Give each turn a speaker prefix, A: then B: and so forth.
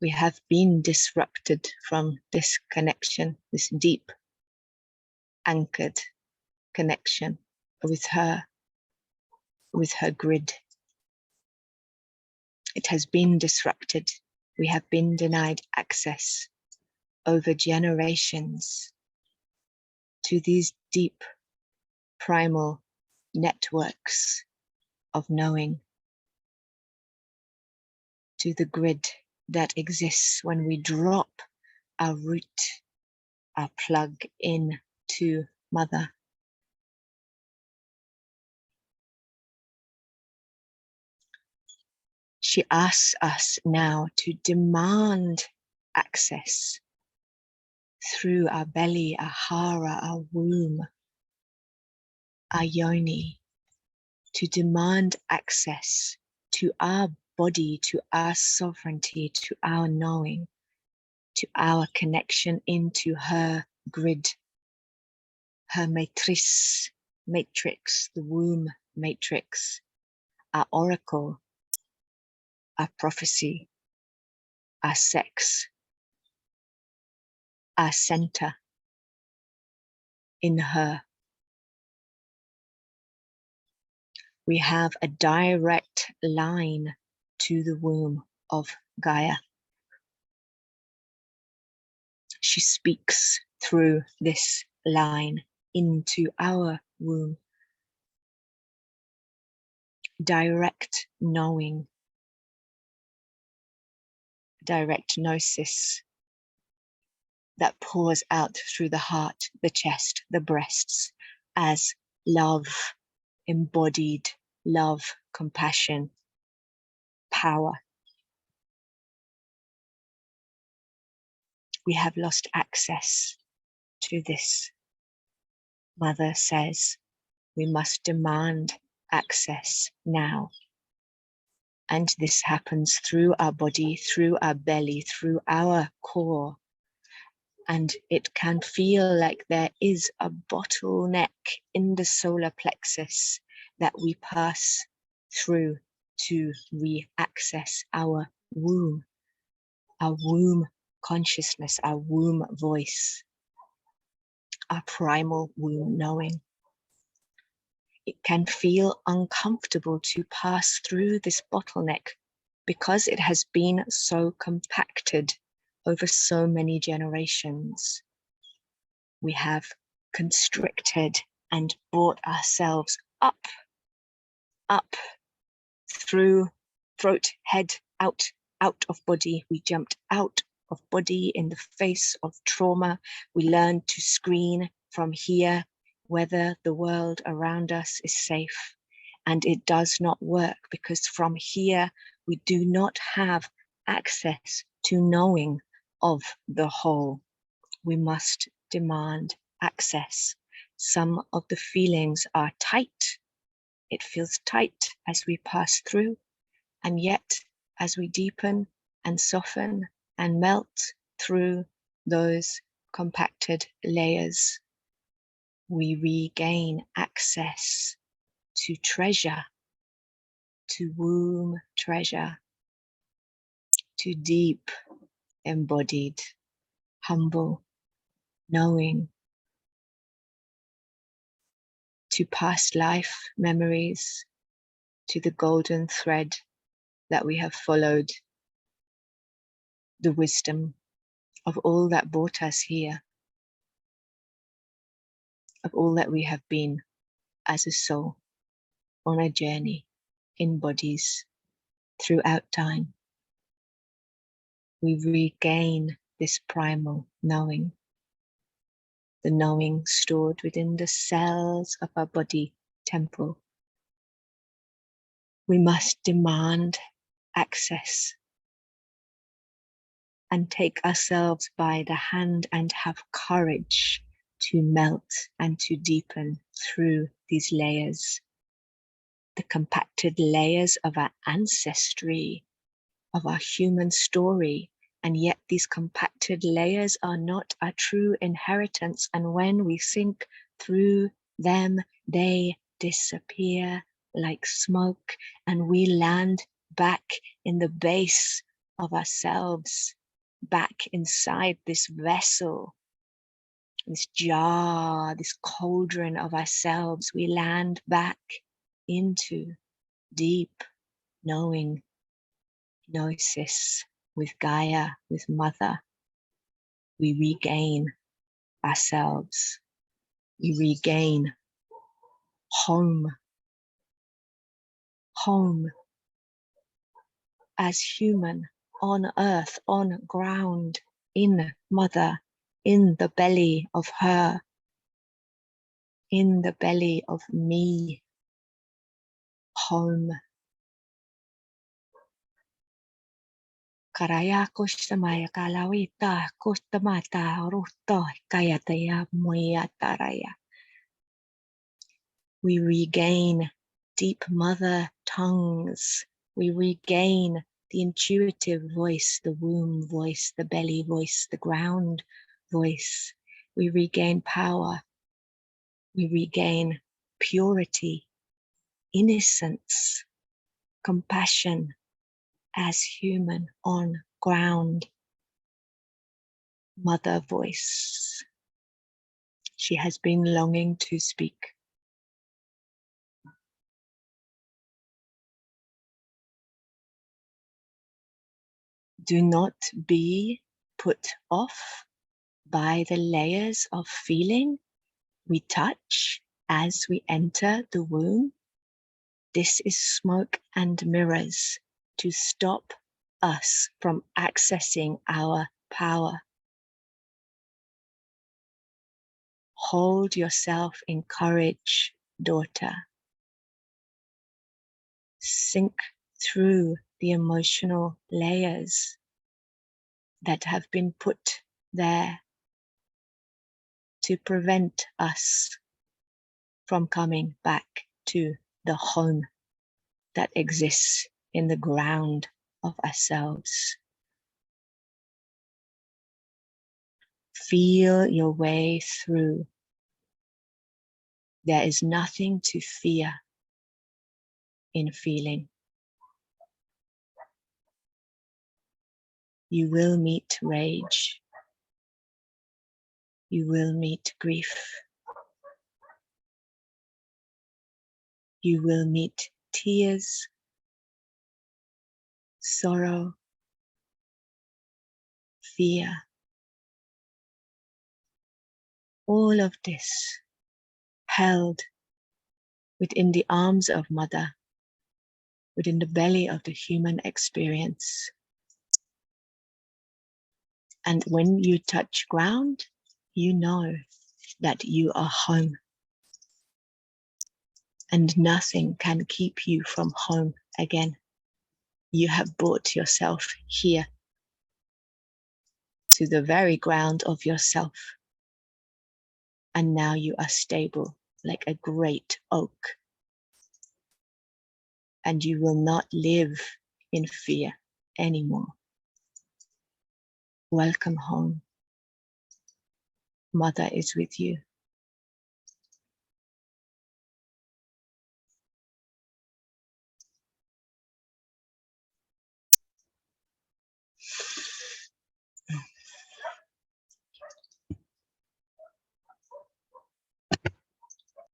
A: We have been disrupted from this connection, this deep, anchored connection with her grid. It has been disrupted. We have been denied access over generations to these deep, primal networks of knowing, to the grid that exists when we drop our root, our plug in to Mother. She asks us now to demand access through our belly, our hara, our womb, our yoni, to demand access to our body, to our sovereignty, to our knowing, to our connection into her grid, her matrix, the womb matrix, our oracle, our prophecy, our sex, our center in her. We have a direct line to the womb of Gaia. She speaks through this line into our womb. Direct knowing, direct gnosis that pours out through the heart, the chest, the breasts as love, embodied love, compassion, power. We have lost access to this. Mother says we must demand access now. And this happens through our body, through our belly, through our core. And it can feel like there is a bottleneck in the solar plexus that we pass through to re-access our womb consciousness, our womb voice, our primal womb knowing. It can feel uncomfortable to pass through this bottleneck because it has been so compacted over so many generations. We have constricted and brought ourselves up through throat, head, out of body. We jumped out of body in the face of trauma. We learned to screen from here whether the world around us is safe. And it does not work because from here, we do not have access to knowing of the whole. We must demand access. Some of the feelings are tight. It feels tight as we pass through. And yet, as we deepen and soften and melt through those compacted layers, we regain access to treasure, to womb treasure, to deep, embodied, humble knowing, to past life memories, to the golden thread that we have followed, the wisdom of all that brought us here, of all that we have been as a soul on a journey in bodies throughout time. We regain this primal knowing, the knowing stored within the cells of our body temple. We must demand access and take ourselves by the hand and have courage to melt and to deepen through these layers, the compacted layers of our ancestry, of our human story. And yet these compacted layers are not our true inheritance. And when we sink through them, they disappear like smoke, and we land back in the base of ourselves back inside this vessel, this jar, this cauldron of ourselves. We land back into deep knowing, gnosis with Gaia, with Mother. We regain ourselves. We regain home. Home as human, on earth, on ground, in Mother, in the belly of her, in the belly of me. Home. Karaya kustamaya kalawita kustamata ruto kayataya moyataraya. We regain deep mother tongues. We regain the intuitive voice, the womb voice, the belly voice, the ground voice. We regain power. We regain purity, innocence, compassion as human on ground. Mother voice. She has been longing to speak. Do not be put off by the layers of feeling we touch as we enter the womb. This is smoke and mirrors to stop us from accessing our power. Hold yourself in courage, daughter. Sink through the emotional layers that have been put there to prevent us from coming back to the home that exists in the ground of ourselves. Feel your way through. There is nothing to fear in feeling. You will meet rage. You will meet grief. You will meet tears, sorrow, fear. All of this held within the arms of Mother, within the belly of the human experience. And when you touch ground, you know that you are home. And nothing can keep you from home again. You have brought yourself here to the very ground of yourself. And now you are stable like a great oak. And you will not live in fear anymore. Welcome home. Mother is with you.